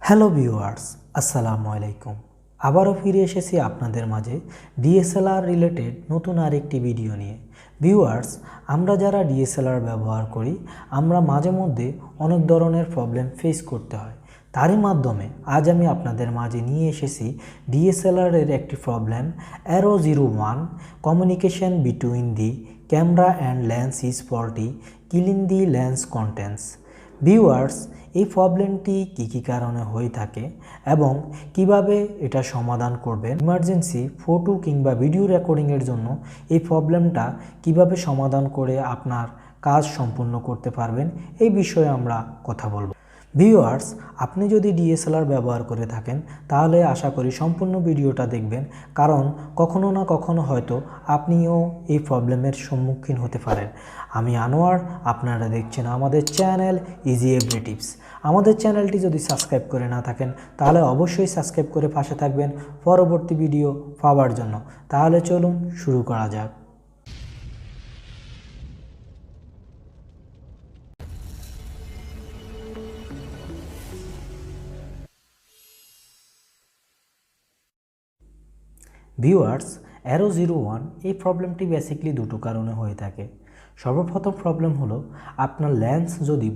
Hello viewers, আসসালামু আলাইকুম। আবারও ফিরে এসেছি আপনাদের মাঝে ডিএসএলআর রিলেটেড নতুন আরেকটি ভিডিও নিয়ে। ভিউয়ার্স, আমরা যারা ডিএসএলআর ব্যবহার করি আমরা মাঝে মধ্যে অনেক ধরনের প্রবলেম ফেস করতে হয়। তারই মাধ্যমে আজ আমি আপনাদের মাঝে নিয়ে এসেছি ডিএসএলআরের একটি problem, arrow 01 communication between the camera and lens is faulty, killing the lens contents. Viewers, এই প্রবলেমটি কী কারণে হয়ে থাকে এবং কিভাবে এটা সমাধান করবেন, ইমার্জেন্সি ফটো কিংবা ভিডিও রেকর্ডিংয়ের জন্য এই প্রবলেমটা কিভাবে সমাধান করে আপনার কাজ সম্পূর্ণ করতে পারবেন, এই বিষয়ে আমরা কথা বলবো। ভিউয়ার্স, আপনি যদি ডিএসএলআর ব্যবহার করে থাকেন তাহলে আশা করি সম্পূর্ণ ভিডিওটা দেখবেন, কারণ কখনো না কখনো হয়তো আপনিও এই প্রবলেমের সম্মুখীন হতে পারেন। আমি আনোয়ার, আপনারা দেখছেন আমাদের চ্যানেল ইজি এভরি টিপস। আমাদের চ্যানেলটি যদি সাবস্ক্রাইব করে না থাকেন তাহলে অবশ্যই সাবস্ক্রাইব করে পাশে থাকবেন পরবর্তী ভিডিও পাওয়ার জন্য। তাহলে চলুন শুরু করা যাক। ভিউয়ার্স, অ্যারো 01 এই প্রবলেমটি বেসিকলি দুটো কারণে হয়ে থাকে। সর্বপ্রথম প্রবলেম হলো আপনার লেন্স যদি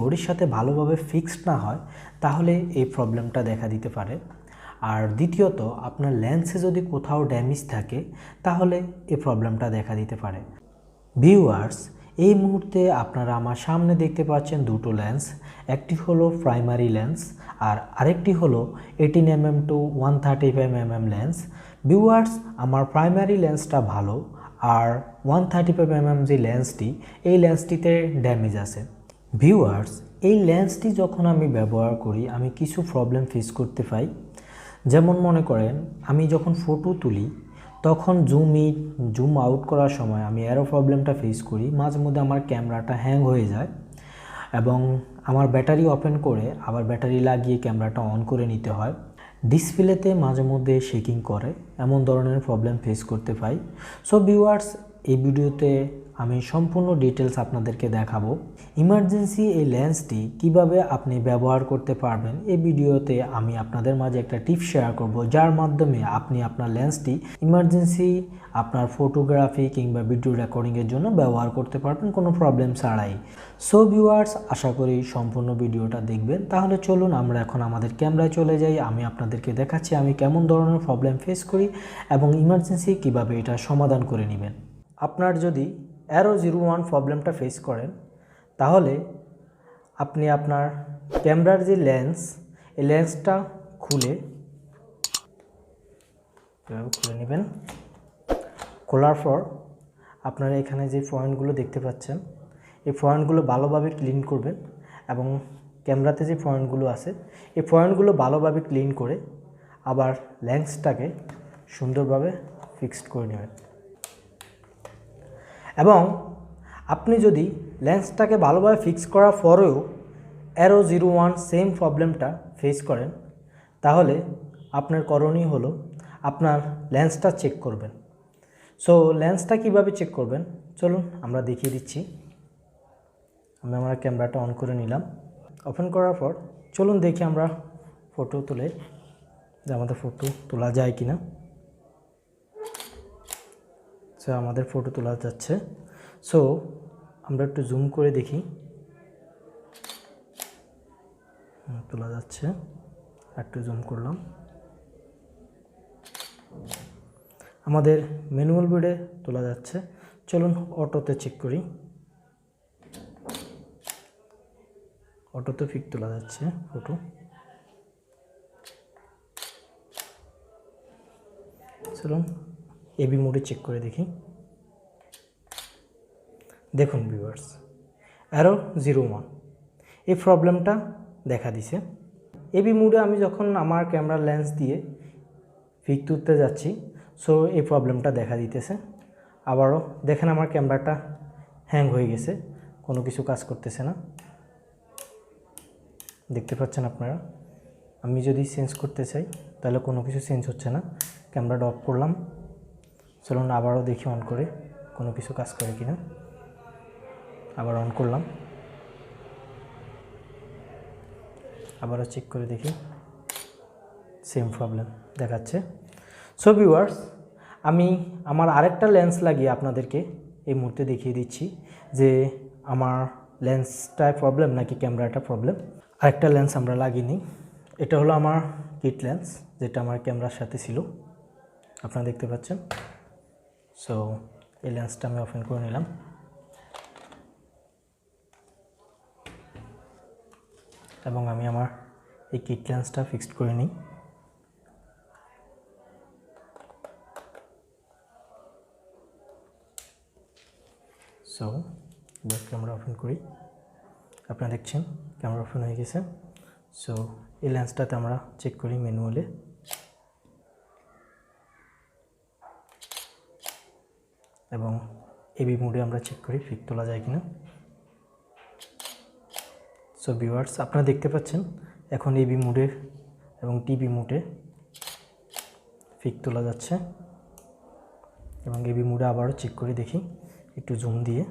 বডির সাথে ভালোভাবে ফিক্সড না হয় তাহলে এই প্রবলেমটা দেখা দিতে পারে। আর দ্বিতীয়ত, আপনার লেন্সে যদি কোথাও ড্যামেজ থাকে তাহলে এই প্রবলেমটা দেখা দিতে পারে। ভিউয়ার্স, এই মুহূর্তে আপনারা আমার সামনে দেখতে পাচ্ছেন দুটো লেন্স, একটি হলো প্রাইমারি লেন্স আর আরেকটি হলো 18mm to 135mm lens. Viewers, আমার প্রাইমারি লেন্সটা ভালো আর 135mm যে লেন্সটি, এই লেন্সটিতে ড্যামেজ আছে। ভিউয়ার্স, এই লেন্সটি যখন আমি ব্যবহার করি আমি কিছু প্রবলেম ফেস করতে পাই। যেমন মনে করেন, আমি যখন ফটো তুলি তখন জুম আউট করার সময় আমি অ্যারো প্রবলেমটা ফেস করি। মাঝে মধ্যে আমার ক্যামেরাটা হ্যাং হয়ে যায় এবং আমার ব্যাটারি ওপেন করে আবার ব্যাটারি লাগিয়ে ক্যামেরাটা অন করে নিতে হয়। ডিসপ্লেতে মাঝে মধ্যে শেকিং করে, এমন ধরনের প্রবলেম ফেস করতে পাই। সো ভিউয়ার্স, এই ভিডিওতে আমি সম্পূর্ণ ডিটেলস আপনাদেরকে দেখাবো। ইমার্জেন্সি এই লেন্সটি কিভাবে আপনি ব্যবহার করতে পারবেন, এই ভিডিওতে আমি আপনাদের মাঝে একটা টিপস শেয়ার করব, যার মাধ্যমে আপনি আপনার লেন্সটি ইমার্জেন্সি আপনার ফটোগ্রাফি কিংবা ভিডিও রেকর্ডিংয়ের জন্য ব্যবহার করতে পারবেন কোনো প্রবলেম ছাড়াই। সো ভিউয়ার্স, আশা করি সম্পূর্ণ ভিডিওটা দেখবেন। তাহলে চলুন আমরা এখন আমাদের ক্যামেরায় চলে যাই। আমি আপনাদেরকে দেখাচ্ছি আমি কেমন ধরনের প্রবলেম ফেস করি এবং ইমার্জেন্সি কিভাবে এটা সমাধান করে নেবেন। আপনার যদি অ্যারো 01 প্রবলেমটা ফেস করেন তাহলে আপনি আপনার ক্যামেরার যে লেন্স, এই লেন্সটা খুলে নেবেন। খোলার পর আপনারা এখানে যে পয়েন্টগুলো দেখতে পাচ্ছেন এই পয়েন্টগুলো ভালোভাবে ক্লিন করবেন এবং ক্যামেরাতে যে পয়েন্টগুলো আছে এই পয়েন্টগুলো ভালোভাবে ক্লিন করে আবার লেন্সটাকে সুন্দরভাবে ফিক্সড করে নেবেন। এবং আপনি যদি লেন্সটাকে ভালোভাবে ফিক্স করার পরেও অ্যারো 01 সেম প্রবলেমটা ফেস করেন তাহলে আপনার করণীয় হলো আপনার লেন্সটা চেক করবেন। সো লেন্সটা কিভাবে চেক করবেন চলুন আমরা দেখিয়ে দিচ্ছি। আমি আমার ক্যামেরাটা অন করে নিলাম। ওপেন করার পর চলুন দেখি আমরা ফটো তুলে যে আমাদের ফটো তোলা যায় কিনা। সো আমাদের ফটো তোলা যাচ্ছে। সো আমরা একটু জুম করে দেখি। তোলা যাচ্ছে, একটু জুম করলাম। আমাদের ম্যানুয়াল মোডে তোলা যাচ্ছে। চলুন অটোতে চেক করি। অটোতে ঠিক তোলা যাচ্ছে ফটো। চলুন এবি মোডে চেক করে দেখি। দেখুন ভিউয়ার্স, অ্যারো 01 এই প্রবলেমটা দেখা দিছে। এবি মোডে আমি যখন আমার ক্যামেরার লেন্স দিয়ে পিক তুলতে যাচ্ছি সো এই প্রবলেমটা দেখা দিতেছে। আবারও দেখেন আমার ক্যামেরাটা হ্যাং হয়ে গেছে, কোনো কিছু কাজ করতেছে না। দেখতে পাচ্ছেন আপনারা। আমি যদি চেঞ্জ করতে চাই তাহলে কোনো কিছু চেঞ্জ হচ্ছে না। ক্যামেরাটা অফ করলাম। চলুন আবারও দেখি অন করে কোনো কিছু কাজ করে কিনা। আবার অন করলাম। আবারও চেক করে দেখি, সেম প্রবলেম দেখাচ্ছে। সো ভিউয়ার্স, আমি আমার আরেকটা লেন্স লাগিয়ে আপনাদেরকে এই মুহূর্তে দেখিয়ে দিচ্ছি যে আমার লেন্সটায় প্রবলেম নাকি ক্যামেরাটা প্রবলেম। আরেকটা লেন্স আমরা লাগিয়ে নিই। এটা হলো আমার কিট লেন্স, যেটা আমার ক্যামেরার সাথে ছিল, আপনারা দেখতে পাচ্ছেন। সো এই লেন্সটা আমি ওপেন করে নিলাম এবং আমি আমার এই কিট লেন্সটা ফিক্সড করে নিই। সো ব্যাক ক্যামেরা ওপেন করি, আপনারা দেখছেন ক্যামেরা ওপেন হয়ে গেছে। সো এই লেন্সটাতে আমরা চেক করি ম্যানুয়ালে। এবং এবি মোডে আমরা চেক করি পিক তোলা যায় কিনা। সো ভিউয়ার্স, আপনারা দেখতে পাচ্ছেন এখন এবি মোডে এবং টিভি মোডে পিক তোলা যাচ্ছে। এবং এবি মোডে আবারও চেক করে দেখি একটু জুম দিয়ে।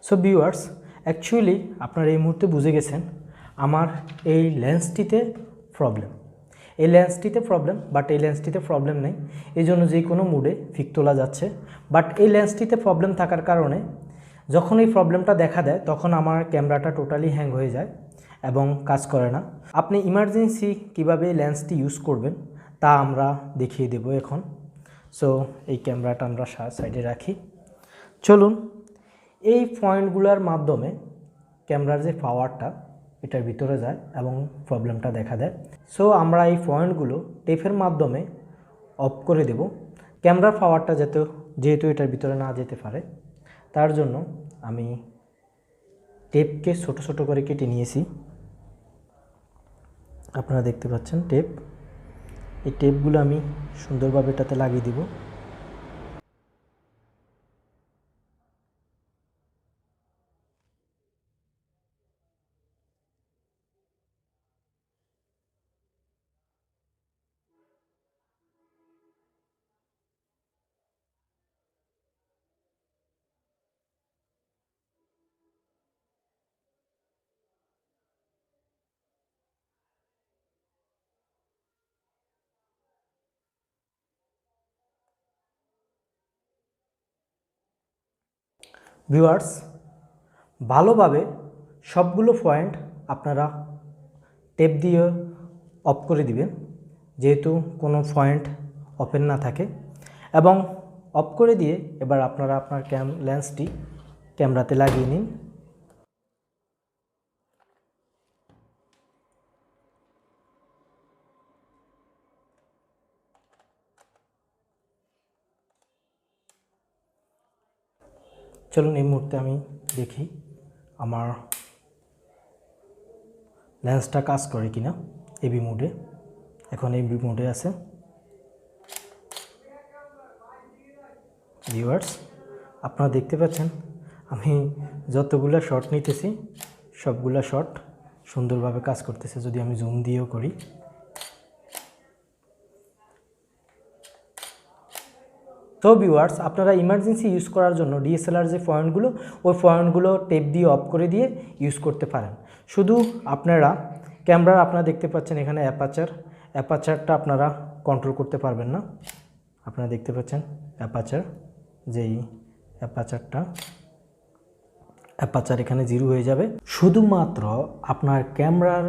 সো ভিউয়ার্স, অ্যাকচুয়ালি আপনারা এই মুহূর্তে বুঝে গেছেন আমার এই লেন্সটিতে প্রবলেম। এই লেন্সটিতে প্রবলেম, বাট এই লেন্সটিতে প্রবলেম নেই, এই জন্য যে কোনো মুডে পিক তোলা যাচ্ছে। বাট এই লেন্সটিতে প্রবলেম থাকার কারণে যখন এই প্রবলেমটা দেখা দেয় তখন আমার ক্যামেরাটা টোটালি হ্যাং হয়ে যায় এবং কাজ করে না। আপনি ইমার্জেন্সি কীভাবে লেন্সটি ইউজ করবেন তা আমরা দেখিয়ে দেব এখন। সো এই ক্যামেরাটা আমরা সাইডে রাখি। চলুন, এই পয়েন্টগুলোর মাধ্যমে ক্যামেরার যে পাওয়ারটা এটার ভিতরে যায় এবং প্রবলেমটা দেখা দেয়। সো আমরা এই পয়েন্টগুলো টেপের মাধ্যমে অফ করে দেব, ক্যামেরার পাওয়ারটা যেহেতু এটার ভিতরে না যেতে পারে। তার জন্য আমি টেপকে ছোট ছোট করে কেটে নিয়েছি, আপনারা দেখতে পাচ্ছেন টেপ। এই টেপগুলো আমি সুন্দরভাবে এটাতে লাগিয়ে দিব। ভিউয়ার্স, ভালোভাবে সবগুলো পয়েন্ট আপনারা টেপ দিয়ে অফ করে দিবেন, যেহেতু কোনো পয়েন্ট ওপেন না থাকে। এবং অফ করে দিয়ে এবার আপনারা আপনার লেন্সটি ক্যামেরাতে লাগিয়ে নিন। চলুন এই মুহূর্তে আমি দেখি আমার লেন্সটা কাজ করে কিনা এবি মোডে। এখন এবি মোডে আছে। ভিউয়ার্স, আপনারা দেখতে পাচ্ছেন আমি যতগুলো শট নিতেছি সবগুলো শট সুন্দরভাবে কাজ করতেছে। যদি আমি জুম দিয়েও করি, তো ভিউয়ার্স, আপনারা ইমার্জেন্সি ইউজ করার জন্য ডিএসএলআর যে পয়েন্টগুলো, ওই পয়েন্টগুলো টেপ দিয়ে অফ করে দিয়ে ইউজ করতে পারেন। শুধু আপনারা আপনারা দেখতে পাচ্ছেন এখানে অ্যাপাচারটা আপনারা কন্ট্রোল করতে পারবেন না। আপনারা দেখতে পাচ্ছেন যেই অ্যাপাচার এখানে 0 হয়ে যাবে। শুধুমাত্র আপনার ক্যামেরার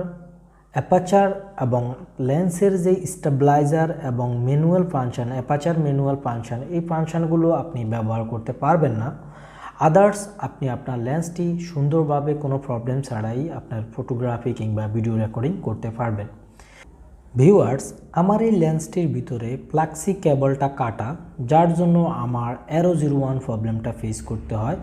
অ্যাপাচার এবং লেন্সের যে স্টেবিলাইজার এবং manual function, aperture manual function, এই ফাংশনগুলো আপনি ব্যবহার করতে পারবেন না। আদার্স আপনি আপনার লেন্সটি সুন্দরভাবে কোনো প্রবলেম ছাড়াই আপনার ফটোগ্রাফি কিংবা ভিডিও রেকর্ডিং করতে পারবেন। ভিউয়ার্স, আমার এই লেন্সটির ভিতরে প্লাক্সি কেবলটা কাটা, যার জন্য আমার Aero01 প্রবলেমটা ফেস করতে হয়।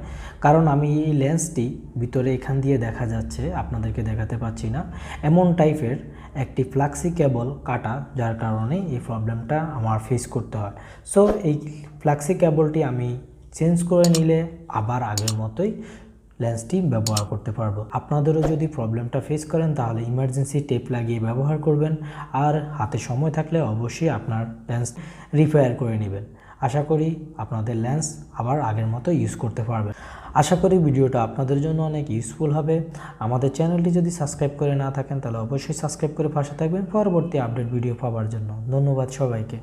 কারণ আমি এই লেন্সটি ভিতরে এখান দিয়ে দেখা যাচ্ছে, আপনাদেরকে দেখাতে পাচ্ছি না, এমন টাইপের একটি প্লাক্সি কেবল কাটা, যার কারণে এই প্রবলেমটা আমার ফেস করতে হয়। সো এই প্লাক্সি কেবলটি আমি চেঞ্জ করে নিলে আবার আগের মতোই লেন্সটি ব্যবহার করতে পারবো। আপনাদেরও যদি প্রবলেমটা ফেস করেন তাহলে ইমার্জেন্সি টেপ লাগিয়ে ব্যবহার করবেন, আর হাতে সময় থাকলে অবশ্যই আপনার লেন্স রিপেয়ার করে নেবেন। আশা করি আপনাদের লেন্স আবার আগের মতো ইউজ করতে পারবেন। আশা করি ভিডিওটা আপনাদের জন্য অনেক ইউজফুল হবে। আমাদের চ্যানেলটি যদি সাবস্ক্রাইব করে না থাকেন তাহলে অবশ্যই সাবস্ক্রাইব করে পাশে থাকবেন পরবর্তী আপডেট ভিডিও পাওয়ার জন্য। ধন্যবাদ সবাইকে।